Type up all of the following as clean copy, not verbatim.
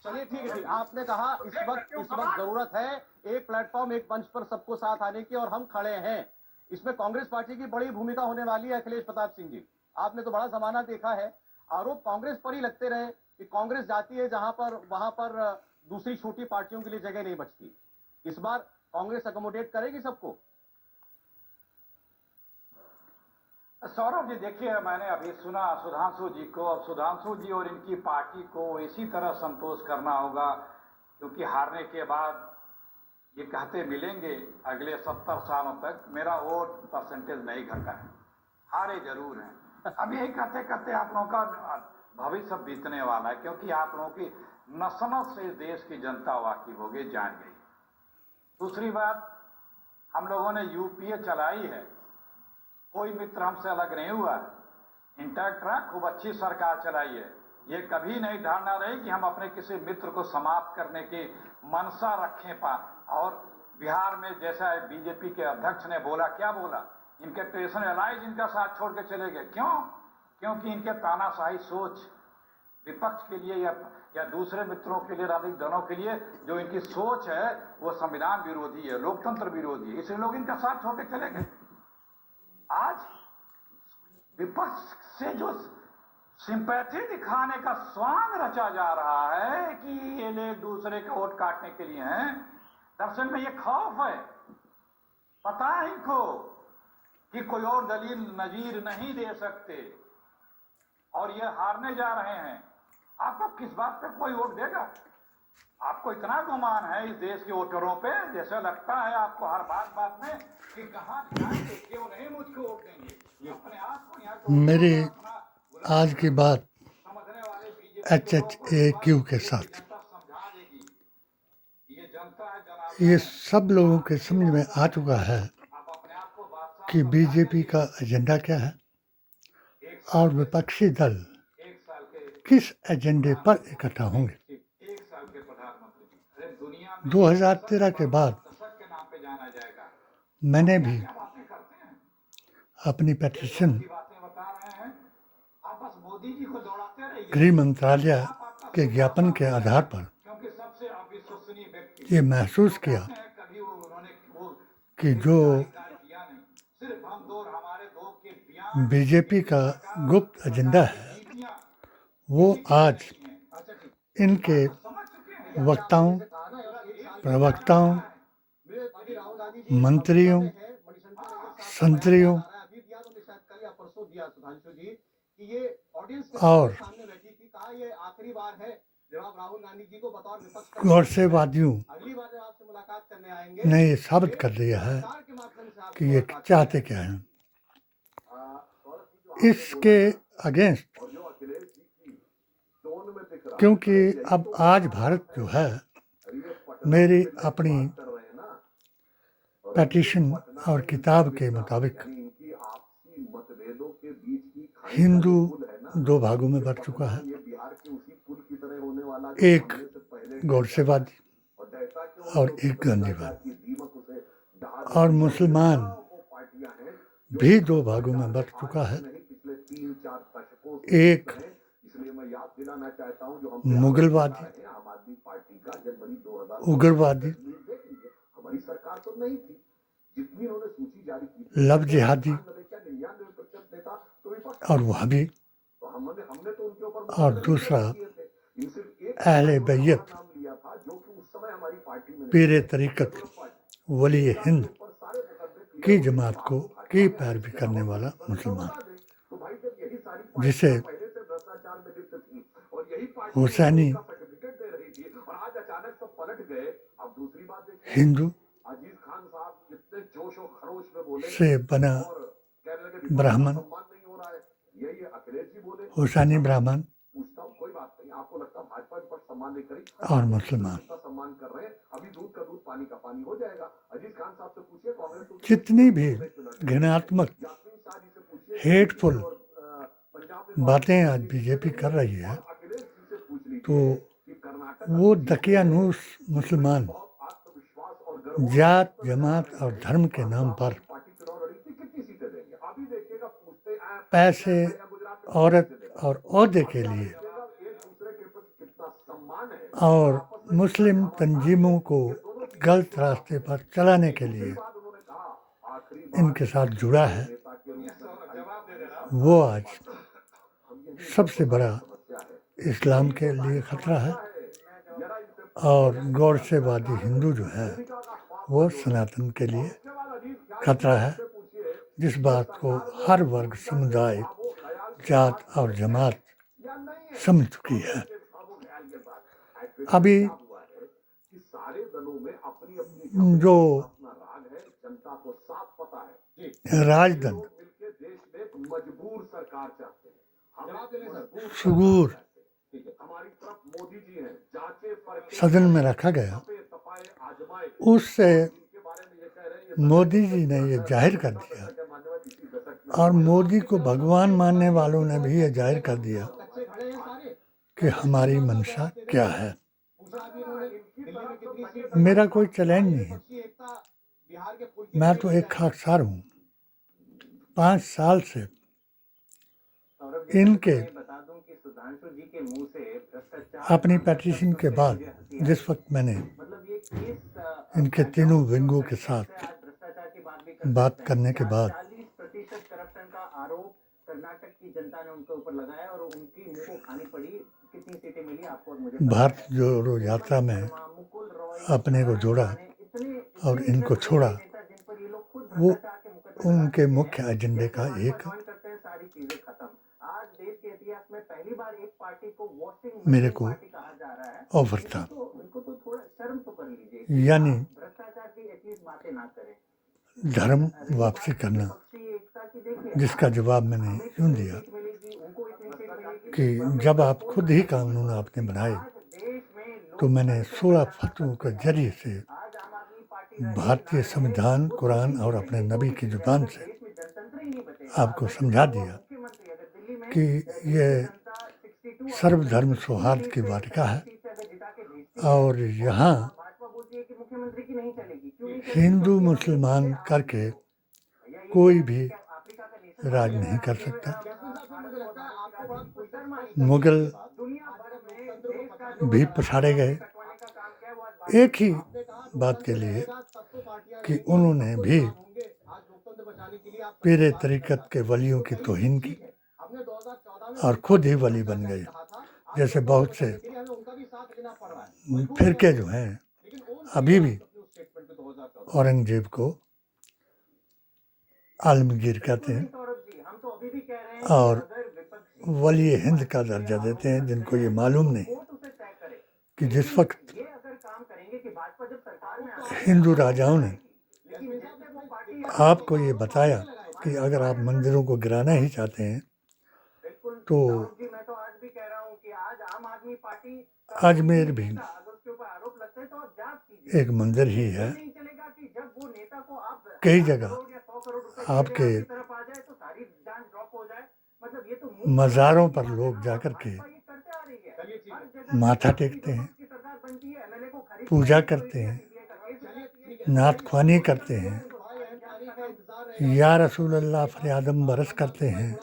चलिए ठीक है, आपने कहा इस वक्त जरूरत है एक प्लेटफॉर्म, एक मंच पर सबको साथ आने की, और हम खड़े हैं। इसमें कांग्रेस पार्टी की बड़ी भूमिका होने वाली है। अखिलेश प्रताप सिंह जी, आपने तो बड़ा जमाना देखा है, आरोप कांग्रेस पर ही लगते रहे कि कांग्रेस जाती है जहां पर वहां पर दूसरी छोटी पार्टियों के लिए जगह नहीं बचती। इस बार कांग्रेस अकोमोडेट करेगी सबको? सौरभ जी, देखिए, मैंने अभी सुना सुधांशु जी को। अब सुधांशु जी और इनकी पार्टी को इसी तरह संतोष करना होगा, क्योंकि हारने के बाद ये कहते मिलेंगे अगले 70 सालों तक मेरा वोट परसेंटेज नहीं घटा है, हारे जरूर हैं। अब यही कहते कहते आप लोगों का भविष्य बीतने वाला है, क्योंकि आप लोगों की नस नस से देश की जनता वाकिफ हो गई, जान गई। दूसरी बात, हम लोगों ने यूपीए चलाई है, कोई मित्र हमसे अलग नहीं हुआ, इंटैक्ट रहा, खूब अच्छी सरकार चलाई है। ये कभी नहीं धारणा रही कि हम अपने किसी मित्र को समाप्त करने की मनसा रखें और बिहार में जैसा बीजेपी के अध्यक्ष ने बोला, क्या बोला, इनके ट्रेडिशनल एलाइज इनका साथ छोड़ के चले गए। क्यों? क्योंकि इनके तानाशाही सोच विपक्ष के लिए या दूसरे मित्रों के लिए, राजनीतिक दलों के लिए जो इनकी सोच है वो संविधान विरोधी है, लोकतंत्र विरोधी है, इसलिए लोग इनका साथ छोड़ के चले गए। आज विपक्ष से जो सिंपैथी दिखाने का स्वांग रचा जा रहा है कि ये लोग दूसरे का वोट काटने के लिए हैं, दरअसल में ये खौफ है, पता है इनको कि कोई और दलील नजीर नहीं दे सकते और ये हारने जा रहे हैं। आपको किस बात पे कोई वोट देगा? आपको इतना गुमान है इस देश के वोटरों पे, जैसे लगता है आपको हर बात में कि कहां जाएंगे, क्यों नहीं मुझको वोट देंगे। अपने आप को यहाँ मेरी आज की बात HHAQ के साथ, ये सब लोगों के समझ में आ चुका है कि बीजेपी का एजेंडा क्या है और विपक्षी दल किस एजेंडे पर इकट्ठा होंगे। 2013 के बाद मैंने भी अपनी पेटिशन गृह मंत्रालय के ज्ञापन के आधार पर ये महसूस किया कि जो बीजेपी का गुप्त एजेंडा है वो आज इनके वक्ताओं, प्रवक्ताओं, मंत्रियों, संतरियों और गौरसेवादियों ने ये साबित कर दिया है कि ये चाहते क्या हैं। इसके अगेंस्ट, क्योंकि अब आज भारत जो है, मेरी अपनी पेटिशन और किताब के मुताबिक हिंदू दो भागों में बंट चुका है, एक गौरसेवादी और एक गांधीवादी, और मुसलमान भी दो भागों में बंट चुका है, एक मुगलवादी, उग्रवादी, लव जिहादी और वहाबी, और दूसरा अहले बैयत, पीरे तरीकत, वली हिंद की जमात को की पैरवी करने वाला मुसलमान, जिसे हुसैनी हिंदू से बना ब्राह्मण, हुसैनी ब्राह्मण और मुसलमान, जितनी भी घृणात्मक हेटफुल बातें आज बीजेपी कर रही है, तो वो दकियानूस मुसलमान जात, जमात और धर्म के नाम पर पैसे, औरत और ओहदे के लिए और मुस्लिम तंजीमों को गलत रास्ते पर चलाने के लिए इनके साथ जुड़ा है, वो आज सबसे बड़ा इस्लाम के लिए खतरा है। और गौरसेवादी हिंदू जो है वो सनातन के लिए खतरा है, जिस बात को हर वर्ग, समुदाय, जात और जमात समझ चुकी है। अभी जो राजदंड सुगूर सदन में रखा गया, उससे मोदी जी ने ये जाहिर कर दिया, और मोदी को भगवान मानने वालों ने भी ये जाहिर कर दिया कि हमारी मंशा क्या है। मेरा कोई चैलेंज नहीं है, मैं तो एक खाकसार हूँ। 5 साल से इनके अपनी पेटिशन के बाद, जिस वक्त मैंने इनके तीनों विंगों के साथ बात करने के बाद भारत जोड़ो यात्रा में अपने को जोड़ा और इनको छोड़ा, वो उनके मुख्य एजेंडे का एक मेरे को ऑफर था, यानी धर्म वापसी करना, जिसका जवाब मैंने यूं दिया कि जब आप खुद ही कानून आपने बनाए, तो मैंने 16 फतवों के जरिए से भारतीय संविधान, कुरान और अपने नबी की जुबान से आपको समझा दिया कि ये सर्वधर्म सौहार्द की वाटिका है, और यहाँ हिंदू मुसलमान करके कोई भी राज नहीं कर सकता। मुगल भी पछाड़े गए एक ही बात के लिए कि उन्होंने भी पीरे तरीक़त के वलियों की तौहीन की और खुद ही वली बन गए। जैसे बहुत से फिरके जो हैं अभी भी औरंगजेब को आलमगीर कहते हैं और वली हिंद का दर्जा देते हैं, जिनको ये मालूम नहीं कि जिस वक्त हिंदू राजाओं ने आपको ये बताया कि अगर आप मंदिरों को गिराना ही चाहते हैं तो अजमेर भी एक मंदिर ही है। कई जगह आपके मज़ारों पर लोग जाकर के माथा टेकते हैं, पूजा करते हैं, नात ख्वानी करते हैं, या रसूल अल्लाह फरियादम बरस करते हैं,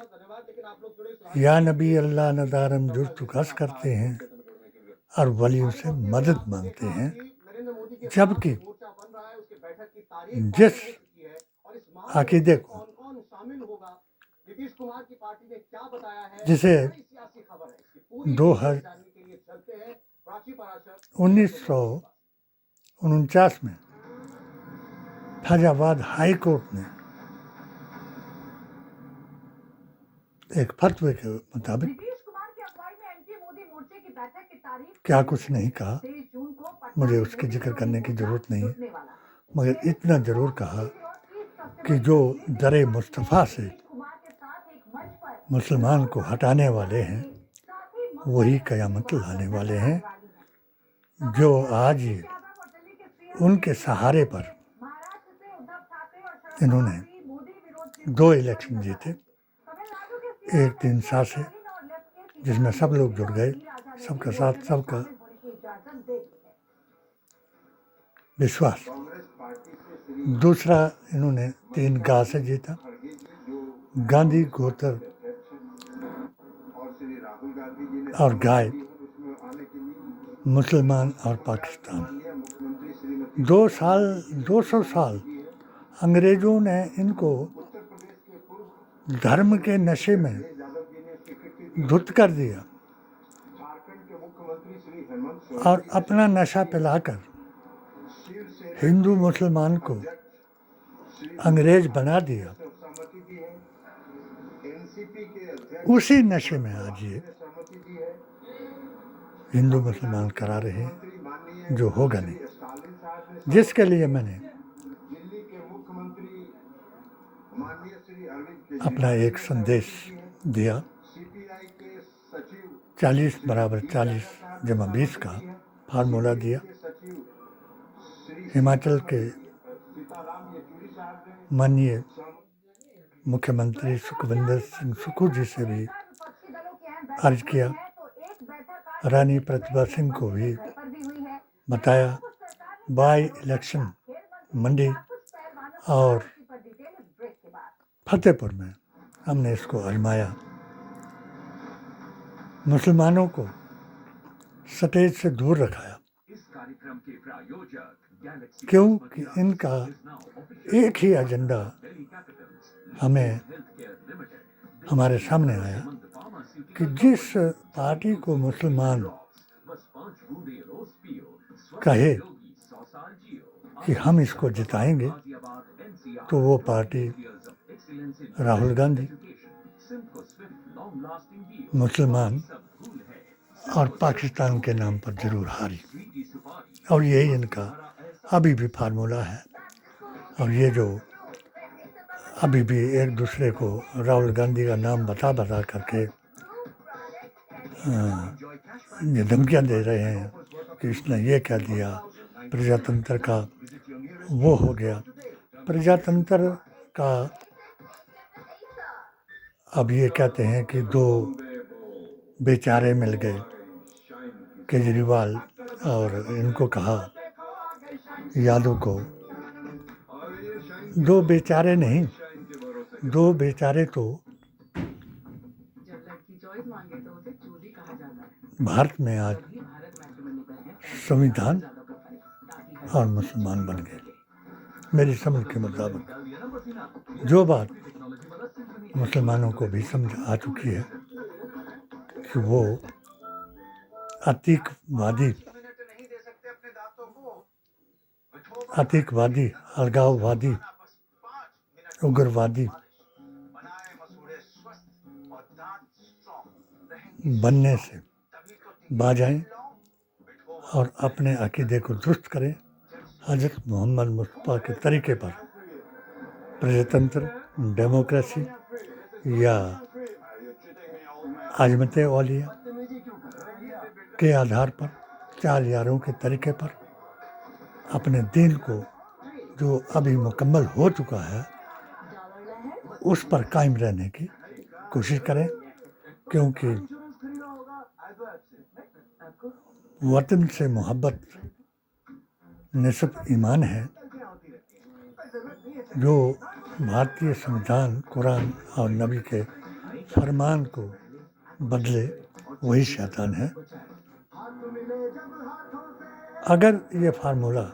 या नबी अल्लाह नदारम जुर्तुकस करते हैं और वलियों से मदद मांगते हैं। जबकि जिस अकीदे को जिसे 1949 में फैजाबाद हाई कोर्ट ने एक फतवे के मुताबिक क्या कुछ नहीं कहा, मुझे उसकी जिक्र करने की ज़रूरत नहीं है, मगर इतना ज़रूर कहा कि जो दरे मुस्तफ़ा से मुसलमान को हटाने वाले हैं वही क़यामत लाने वाले हैं। जो आज ही उनके सहारे पर इन्होंने 2 इलेक्शन जीते, एक 3 साल से, जिसमें सब लोग जुड़ गए, सबका साथ, सबका विश्वास। दूसरा इन्होंने 3 गांव से जीता, गांधी, गोतर और गाय। मुसलमान और पाकिस्तान। 200 साल अंग्रेज़ों ने इनको धर्म के नशे में धुत कर दिया और अपना नशा पिलाकर हिंदू मुसलमान को अंग्रेज बना दिया। उसी नशे में आज ये हिंदू मुसलमान करा रहे हैं, जो होगा नहीं, जिसके लिए मैंने अपना एक संदेश दिया। 40 बराबर 40 जमा 20 का फार्मूला दिया। हिमाचल के माननीय मुख्यमंत्री सुखविंदर सिंह सुक्खू जी से भी अर्ज किया, रानी प्रतिभा सिंह को भी बताया। बाई इलेक्शन मंडी और फतेहपुर में हमने इसको आजमाया। मुसलमानों को स्टेज से दूर रखाया, क्योंकि इनका एक ही एजेंडा हमें हमारे सामने आया कि जिस पार्टी को मुसलमान कहे कि हम इसको जिताएंगे, तो वो पार्टी राहुल गांधी मुसलमान और पाकिस्तान के नाम पर जरूर हारी। और यही इनका अभी भी फार्मूला है। और ये जो अभी भी एक दूसरे को राहुल गांधी का नाम बता करके ये धमकियाँ दे रहे हैं कि इसने ये क्या दिया, प्रजातंत्र का वो हो गया। प्रजातंत्र का अब ये कहते हैं कि 2 बेचारे मिल गए, केजरीवाल और इनको कहा यादव को। 2 बेचारे नहीं, 2 बेचारे तो भारत में आज संविधान और मुसलमान बन गए। मेरी समझ के मुताबिक जो बात मुसलमानों को भी समझ आ चुकी है कि वो आतंकवादी, अलगाववादी, उग्रवादी बनने से बाज आएं और अपने अकीदे को दुरुस्त करें। हज़रत मोहम्मद मुस्तफ़ा के तरीके पर प्रजातंत्र, डेमोक्रेसी या आज़मत औलिया के आधार पर, 4 यारों के तरीके पर अपने दीन को जो अभी मुकम्मल हो चुका है उस पर कायम रहने की कोशिश करें, क्योंकि वतन से मोहब्बत निस्फ़ ईमान है। जो भारतीय संविधान, कुरान और नबी के फरमान को बदले वही शैतान है। अगर ये फार्मूला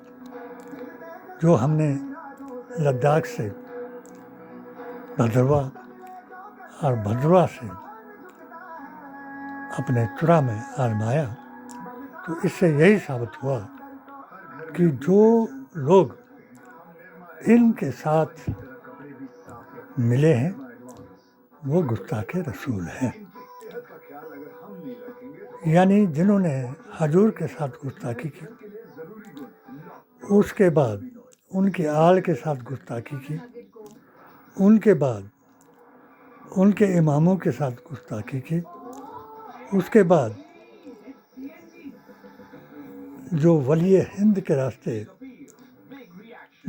जो हमने लद्दाख से भद्रवा और भद्रवा से अपने चुरा में आजमाया, तो इससे यही साबित हुआ कि जो लोग इनके साथ मिले हैं वो गुस्ताखे रसूल हैं। यानी जिन्होंने हजूर के साथ गुस्ताखी की, उसके बाद उनके आल के साथ गुस्ताखी की, उनके बाद उनके इमामों के साथ गुस्ताखी की, उसके बाद जो वली हिंद के रास्ते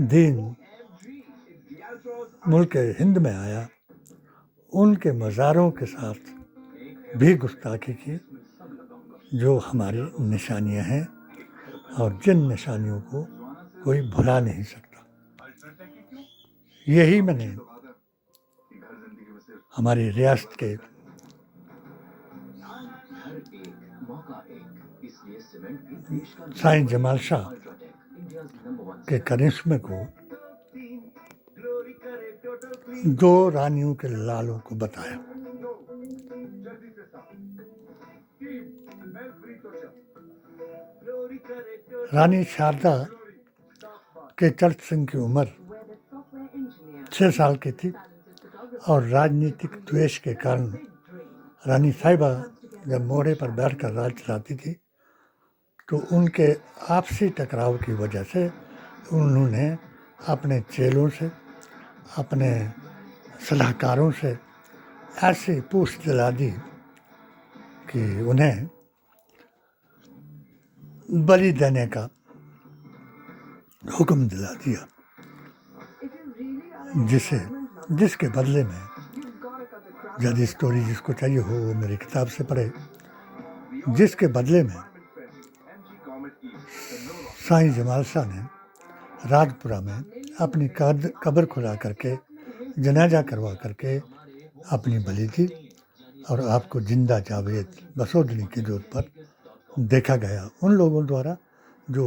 दीन मुल्क हिंद में आया, उनके मज़ारों के साथ भी गुस्ताखी की, जो हमारी निशानियां हैं और जिन निशानियों को कोई भुला नहीं सकता। यही मैंने हमारी रियासत के साईं जमाल शाह के करिश्मे को दो रानियों के लालों को बताया। रानी शारदा के चर्च सिंह की उम्र 6 साल की थी और राजनीतिक द्वेष के कारण रानी साहिबा जब मोड़े पर बैठकर राज चलाती थी तो उनके आपसी टकराव की वजह से उन्होंने अपने चेलों से, अपने सलाहकारों से ऐसी पूछ दिला दी कि उन्हें बलि देने का हुक्म दिला दिया, जिसके बदले में यदि स्टोरी जिसको चाहिए हो वो मेरी किताब से पढ़े, जिसके बदले में साईं जमाल शाह ने राजपुरा में अपनी कब्र खुला करके जनाजा करवा करके अपनी बलि दी और आपको जिंदा जावेद बसोदनी की जोत पर देखा गया उन लोगों द्वारा जो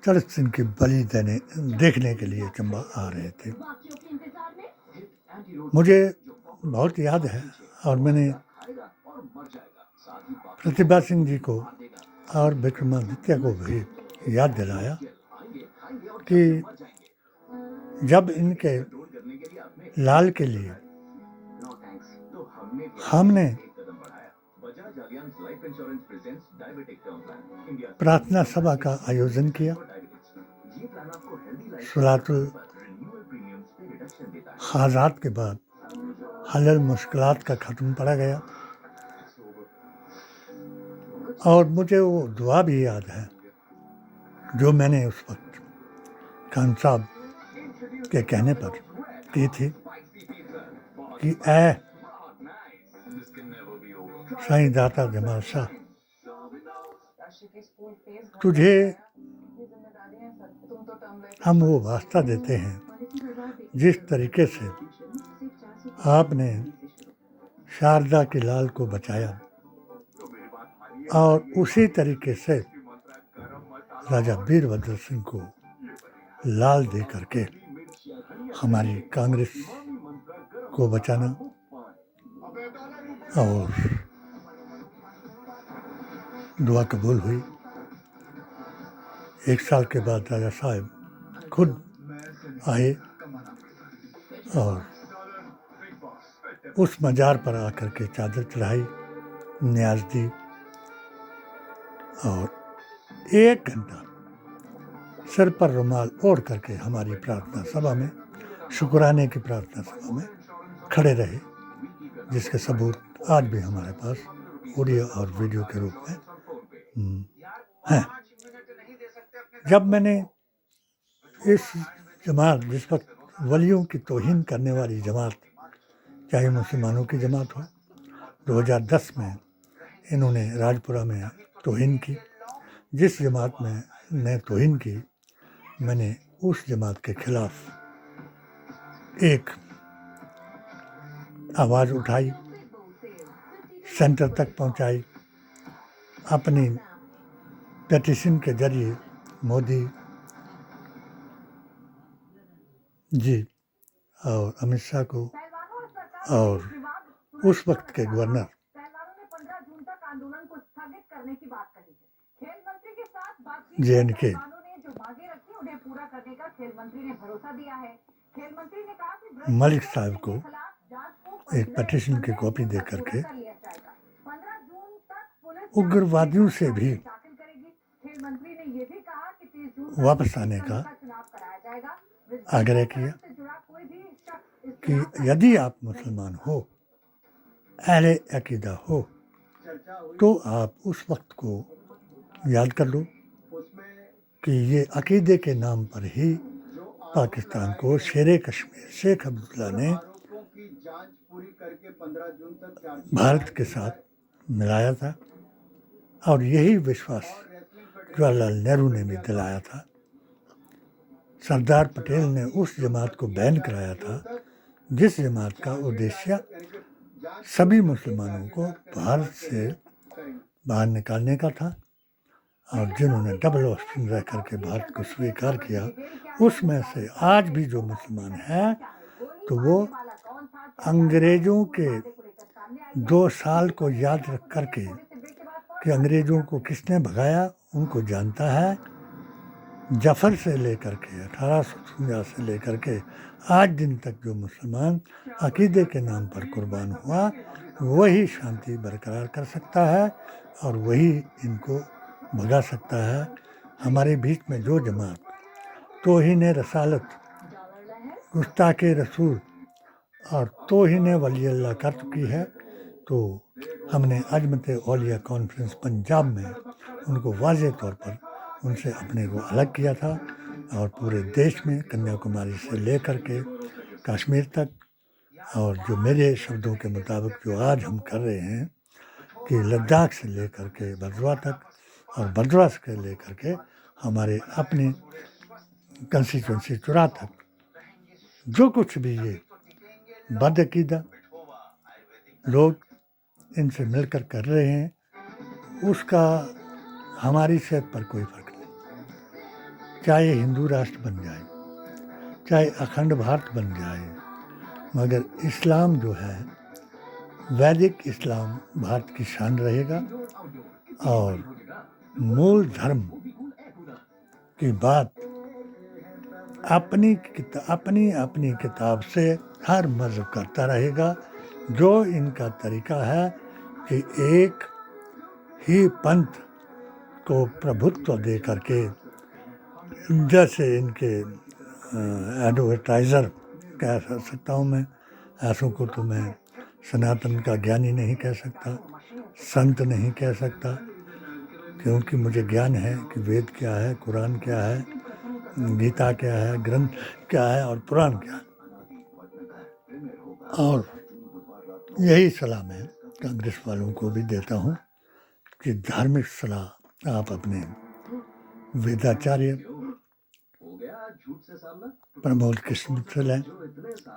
चर्च सिंह की बलि देखने के लिए चंबा आ रहे थे। मुझे बहुत याद है और मैंने प्रतिभा सिंह जी को और विक्रमादित्य को भी याद दिलाया कि जब इनके लाल के लिए हमने प्रार्थना सभा का आयोजन किया, सुलातुल हाजात के बाद हलल मुश्किलात का ख़त्म पड़ा गया और मुझे वो दुआ भी याद है जो मैंने उस वक्त खान साहब के कहने पर की थी कि ऐ साईं दाता जमाल शाह, तुझे हम वो वास्ता देते हैं जिस तरीके से आपने शारदा के लाल को बचाया और उसी तरीके से राजा वीरभद्र सिंह को लाल दे करके हमारी कांग्रेस को बचाना और दुआ कबूल हुई। 1 साल के बाद राजा साहब खुद आए और उस मजार पर आकर के चादर चढ़ाई, न्याज दी और 1 घंटा सिर पर रुमाल ओढ़ करके हमारी प्रार्थना सभा में, शुक्राने की प्रार्थना सभा में खड़े रहे, जिसके सबूत आज भी हमारे पास ऑडियो और वीडियो के रूप में हैं। जब मैंने इस जमात, जिस वक्त वलियों की तौहीन करने वाली जमात, चाहे मुसलमानों की जमात हो, 2010 में इन्होंने राजपुरा में तौहीन की, जिस जमात में ने तौहीन की, मैंने उस जमात के खिलाफ एक आवाज़ उठाई, सेंटर तक पहुंचाई, अपनी पेटिशन के जरिए मोदी जी और अमित शाह को और उस वक्त के गवर्नर JNK मलिक साहब को एक पेटिशन की कॉपी दे करके उग्रवादियों से भी वापस आने का आग्रह किया कि यदि आप मुसलमान हो, अहले अकीदा हो, तो आप उस वक्त को याद कर लो कि ये अकीदे के नाम पर ही पाकिस्तान को शेरे कश्मीर शेख अब्दुल्ला ने भारत के साथ मिलाया था और यही विश्वास जवाहरलाल नेहरू ने भी दिलाया था। सरदार पटेल ने उस जमात को बैन कराया था जिस जमात का उद्देश्य सभी मुसलमानों को भारत से बाहर निकालने का था, और जिन्होंने डबल ऑप्शन रह करके भारत को स्वीकार किया, उसमें से आज भी जो मुसलमान हैं तो वो अंग्रेज़ों के 2 साल को याद रख करके कि अंग्रेज़ों को किसने भगाया उनको जानता है। जफ़र से लेकर के 1853 से लेकर के आज दिन तक जो मुसलमान अकीदे के नाम पर कुर्बान हुआ, वही शांति बरकरार कर सकता है और वही इनको भगा सकता है। हमारे बीच में जो जमात तौहीन रसालत, गुस्ताखे रसूल और तौहीन वली अल्लाह कर चुकी है, तो हमने अजमत औलिया कॉन्फ्रेंस पंजाब में उनको वाज़ेह तौर पर उनसे अपने को अलग किया था, और पूरे देश में कन्याकुमारी से लेकर के कश्मीर तक, और जो मेरे शब्दों के मुताबिक जो आज हम कर रहे हैं कि लद्दाख से लेकर के बद्वा तक और बद्वा से लेकर के हमारे अपने कंस्टिट्यूंसी चुरा तक, जो कुछ भी ये बदअकीदा लोग इनसे मिलकर कर रहे हैं, उसका हमारी सेहत पर कोई फर्क नहीं। चाहे हिंदू राष्ट्र बन जाए, चाहे अखंड भारत बन जाए, मगर इस्लाम जो है, वैदिक इस्लाम भारत की शान रहेगा, और मूल धर्म की बात अपनी अपनी किताब से हर मज़हब करता रहेगा। जो इनका तरीका है कि एक ही पंथ को प्रभुत्व दे करके, जैसे इनके एडवर्टाइज़र कह सकता हूँ मैं, ऐसों को तो मैं सनातन का ज्ञानी नहीं कह सकता, संत नहीं कह सकता, क्योंकि मुझे ज्ञान है कि वेद क्या है, कुरान क्या है, गीता क्या है, ग्रंथ क्या है और पुराण क्या है। और यही सलाह मैं कांग्रेस वालों को भी देता हूँ कि धार्मिक सलाह आप अपने वेदाचार्य प्रमोद कृष्ण से लें,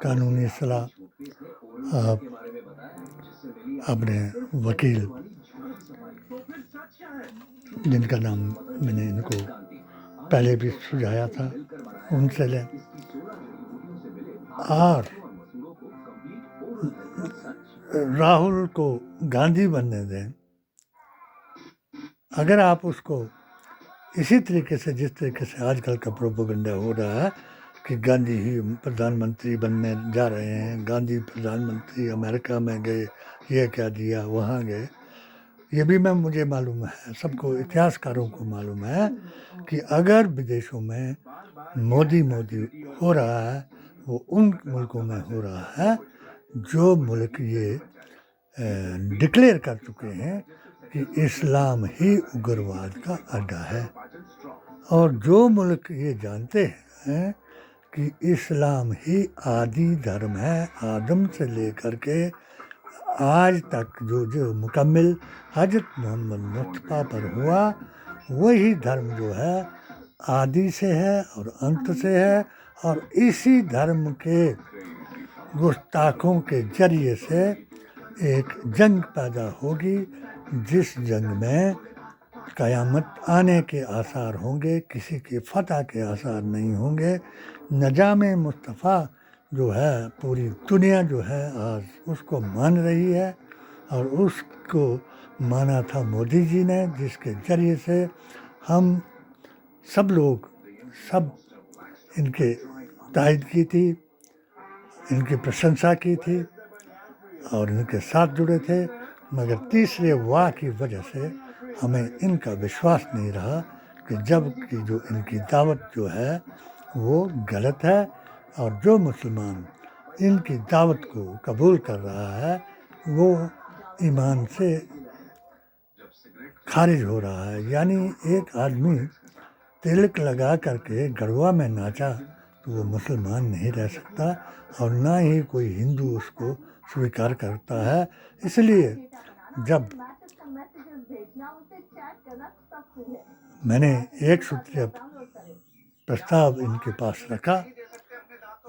कानूनी सलाह आप अपने वकील, जिनका नाम मैंने इनको पहले भी सुझाया था, उनसे लें, और राहुल को गांधी बनने दें। अगर आप उसको इसी तरीके से, जिस तरीके से आजकल का प्रोपेगेंडा हो रहा है कि गांधी ही प्रधानमंत्री बनने जा रहे हैं, गांधी प्रधानमंत्री अमेरिका में गए, ये क्या दिया, वहाँ गए, ये भी मुझे मालूम है, सबको इतिहासकारों को मालूम है कि अगर विदेशों में मोदी हो रहा है, वो उन मुल्कों में हो रहा है जो मुल्क ये डिक्लेयर कर चुके हैं कि इस्लाम ही उग्रवाद का अड्डा है, और जो मुल्क ये जानते हैं कि इस्लाम ही आदि धर्म है, आदम से लेकर के आज तक जो मुकम्मिल हजरत मोहम्मद मुस्तफ़ा पर हुआ, वही धर्म जो है आदि से है और अंत से है, और इसी धर्म के गुस्ताखों के जरिए से एक जंग पैदा होगी, जिस जंग में क़यामत आने के आसार होंगे, किसी के फतह के आसार नहीं होंगे। निज़ाम मुस्तफ़ा जो है, पूरी दुनिया जो है आज उसको मान रही है, और उसको माना था मोदी जी ने, जिसके ज़रिए से हम सब लोग इनके तायद की थी, इनकी प्रशंसा की थी और इनके साथ जुड़े थे, मगर तीसरे वाह की वजह से हमें इनका विश्वास नहीं रहा कि जबकि जो इनकी दावत जो है वो गलत है, और जो मुसलमान इनकी दावत को कबूल कर रहा है वो ईमान से खारिज हो रहा है। यानी एक आदमी तिलक लगा करके गढ़वा में नाचा तो वो मुसलमान नहीं रह सकता, और ना ही कोई हिंदू उसको स्वीकार करता है। इसलिए जब मैंने एक सूत्रीय प्रस्ताव इनके पास रखा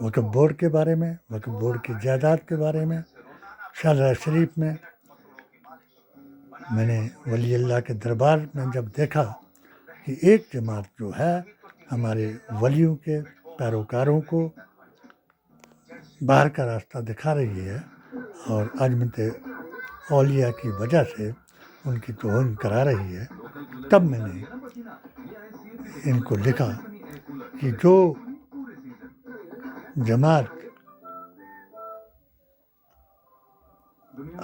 वक्फ बोर्ड के बारे में, वक्फ बोर्ड की जायदाद के बारे में, शहर शरीफ में मैंने वली अल्लाह के दरबार में जब देखा कि एक जमात जो है हमारे वलियों के पैरोकारों को बाहर का रास्ता दिखा रही है और अजमत औलिया की वजह से उनकी तौहीन करा रही है, तब मैंने इनको लिखा कि जो जमात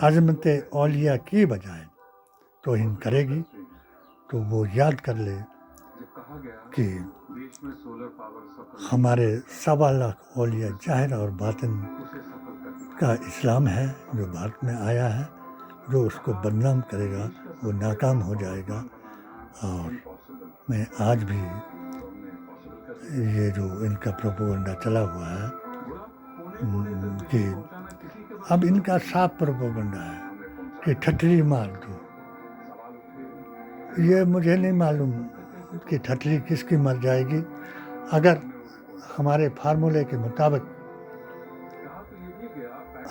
अजमत औलिया की बजाय तौहीन करेगी तो वो याद कर ले कि हमारे 1.25 लाख औलिया ज़ाहिर और बातिन का इस्लाम है जो भारत में आया है। जो उसको बदनाम करेगा वो नाकाम हो जाएगा। और मैं आज भी ये जो इनका प्रोपेगेंडा चला हुआ है कि अब इनका साफ प्रोपेगेंडा है कि ठठरी मार दो। ये मुझे नहीं मालूम कि ठठरी किसकी मर जाएगी। अगर हमारे फार्मूले के मुताबिक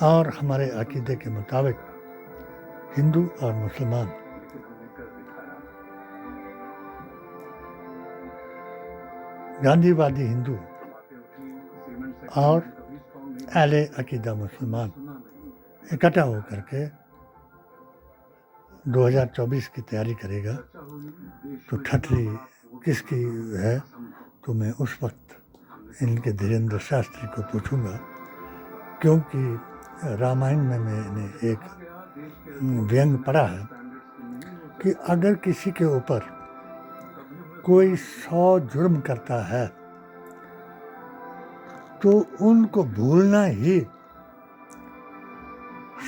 और हमारे अकीदे के मुताबिक हिंदू और मुसलमान गांधीवादी हिंदू और अहले अकीदा मुसलमान इकट्ठा होकर के 2024 की तैयारी करेगा तो ठठरी किसकी है तो मैं उस वक्त इनके धीरेन्द्र शास्त्री को पूछूंगा, क्योंकि रामायण में मैंने एक व्यंग पढ़ा है कि अगर किसी के ऊपर कोई 100 जुर्म करता है तो उनको भूलना ही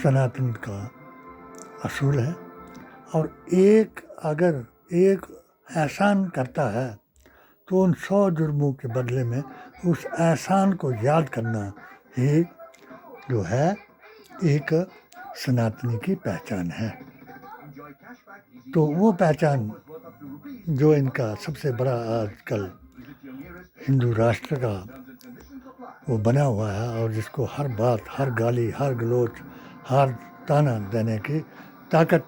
सनातन का असूल है। और अगर एक एहसान करता है तो उन 100 जुर्मों के बदले में उस एहसान को याद करना ही जो है एक सनातनी की पहचान है। तो वो पहचान जो इनका सबसे बड़ा आजकल हिंदू राष्ट्र का वो बना हुआ है और जिसको हर बात, हर गाली, हर गलोच, हर ताना देने की ताकत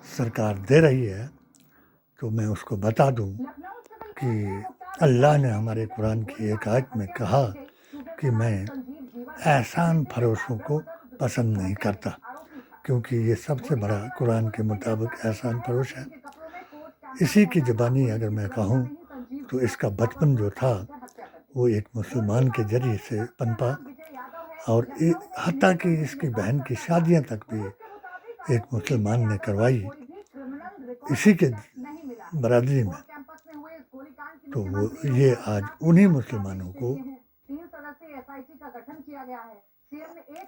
सरकार दे रही है, तो मैं उसको बता दूं कि अल्लाह ने हमारे कुरान की एक आयत में कहा कि मैं एहसान फरोशों को पसंद नहीं करता, क्योंकि ये सबसे बड़ा कुरान के मुताबिक एहसान फरोश है। इसी की ज़बानी अगर मैं कहूँ तो इसका बचपन जो था वो एक मुसलमान के जरिए से पनपा और हत्ता कि इसकी बहन की शादियाँ तक भी एक मुसलमान ने करवाई इसी के बरादरी में। तो वो ये आज उन्हीं मुसलमानों को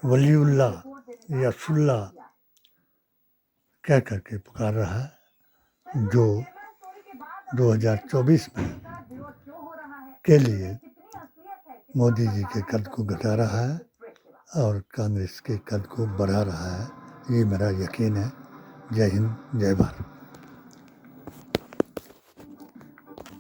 वलीउल्लाह या सुल्ला कह करके पुकार रहा है, जो 2024 में के लिए मोदी जी के कद को घटा रहा है और कांग्रेस के कद को बढ़ा रहा है। ये मेरा यकीन है। जय हिंद, जय भारत।